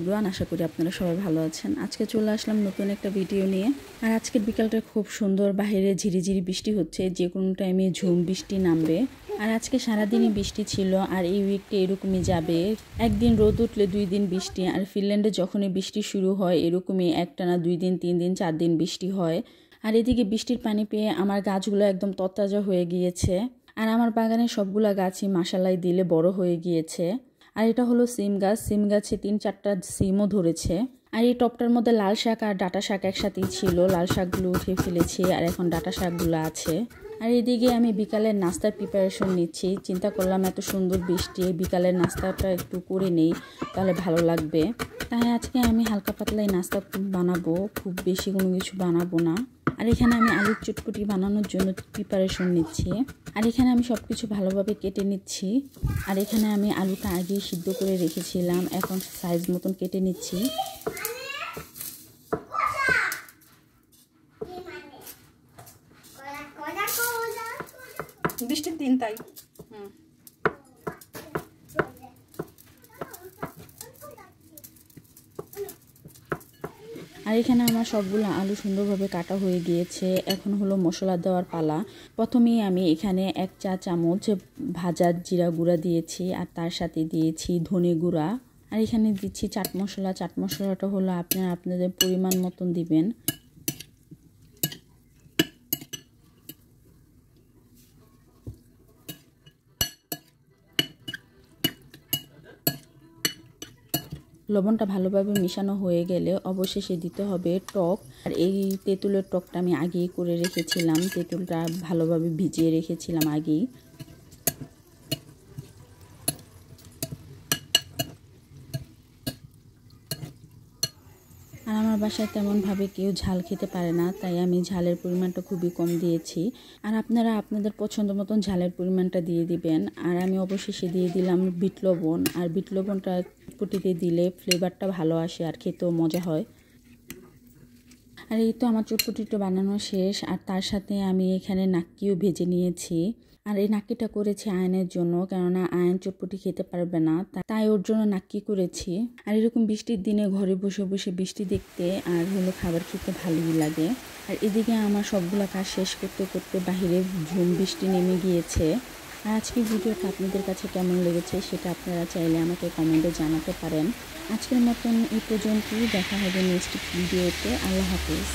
Everyone, আশা করি আপনারা সবাই ভালো আছেন। আজকে চলে আসলাম নতুন একটা ভিডিও নিয়ে। আর আজকের বিকালটা খুব সুন্দর, বাইরে ঝিরিঝিরি বৃষ্টি হচ্ছে, যে কোনো টাইমে ঝুম বৃষ্টি নামবে। আর আজকে সারাদিনই বৃষ্টি ছিল, আর এই উইকটা এরকমই যাবে। একদিন রোদ উঠলে 2 দিন বৃষ্টি, আর ফিনল্যান্ডে যখনই বৃষ্টি শুরু হয় এরকমই একটানা 2 দিন 3 দিন 4 দিন বৃষ্টি হয়। আর এদিকে বৃষ্টির পানি পেয়ে আমার গাছগুলো একদম তরতাজা হয়ে গিয়েছে। আর আমার বাগানের সবগুলা গাছই মাশাআল্লাহ দিলে বড় হয়ে গিয়েছে। আর এটা হলো সিম গাছ। সিম গাছে 3-4টা সিমও ধরেছে। আর এই টপটার মধ্যে লাল শাক আর ডাঁটা শাক একসাথেই ছিল। লাল শাকগুলো উঠে ফেলেছি, আর এখন ডাঁটা শাকগুলো আছে। আর এদিকে আমি বিকালের নাস্তার প্রিপারেশন নিচ্ছি। চিন্তা করলাম এত সুন্দর বৃষ্টি, বিকালের নাস্তাটা একটু করে নেই, তাহলে ভালো লাগবে। তাই আজকে আমি হালকা পাতলাই নাস্তা বানাবো, খুব বেশি কোনো কিছু বানাবো না। আর এখানে আমি আলুর চটপটি বানানোর জন্য প্রিপারেশন নিচ্ছি। আর এখানে আমি সব কিছু ভালোভাবে কেটে নিচ্ছি। আর এখানে আমি আলুটা আগেই সিদ্ধ করে রেখেছিলাম, এখন সাইজ মতন কেটে নিচ্ছি। বৃষ্টির দিন তাই। আর এখানে আমার সবগুলো আলু সুন্দরভাবে কাটা হয়ে গিয়েছে। এখন হলো মশলা দেওয়ার পালা। প্রথমেই আমি এখানে 1 চা চামচ ভাজা জিরা গুঁড়া দিয়েছি, আর তার সাথে দিয়েছি ধনে গুঁড়া। আর এখানে দিচ্ছি চাট মশলা। চাট মশলাটা হলো আপনারা আপনাদের পরিমাণ মতন দিবেন। লবণটা ভালোভাবে মিশানো হয়ে গেলে অবশেষে দিতে হবে টক। আর এই তেঁতুলের টকটা আমি আগেই করে রেখেছিলাম, তেঁতুলটা ভালোভাবে ভিজিয়ে রেখেছিলাম আগেই। আর আমার বাসায় তেমনভাবে কেউ ঝাল খেতে পারে না, তাই আমি ঝালের পরিমাণটা খুবই কম দিয়েছি। আর আপনারা আপনাদের পছন্দ মতন ঝালের পরিমাণটা দিয়ে দিবেন। আর আমি অবশেষে দিয়ে দিলাম বিট লবণ। আর বিট লবণটা চটপটিতে দিলে ফ্লেভারটা ভালো আসে, আর খেতেও মজা হয়। আর এই তো আমার চটপটিটা বানানো শেষ। আর তার সাথে আমি এখানে নাক্কিও ভেজে নিয়েছি। আর এই নাক্কিটা করেছি আয়নের জন্য, কেননা আয়ন চটপটি খেতে পারবে না, তাই ওর জন্য নাক্কি করেছি। আর এরকম বৃষ্টির দিনে ঘরে বসে বসে বৃষ্টি দেখতে আর হলো খাবার খেতে ভালোই লাগে। আর এদিকে আমার সবগুলো কাজ শেষ করতে করতে বাহিরে ঝুম বৃষ্টি নেমে গিয়েছে। আর আজকের ভিডিওটা আপনাদের কাছে কেমন লেগেছে সেটা আপনারা চাইলে আমাকে কমেন্টে জানাতে পারেন। আজকের মতন এই পর্যন্তই, দেখা হবে নেক্সট ভিডিওতে। আল্লাহ হাফেজ।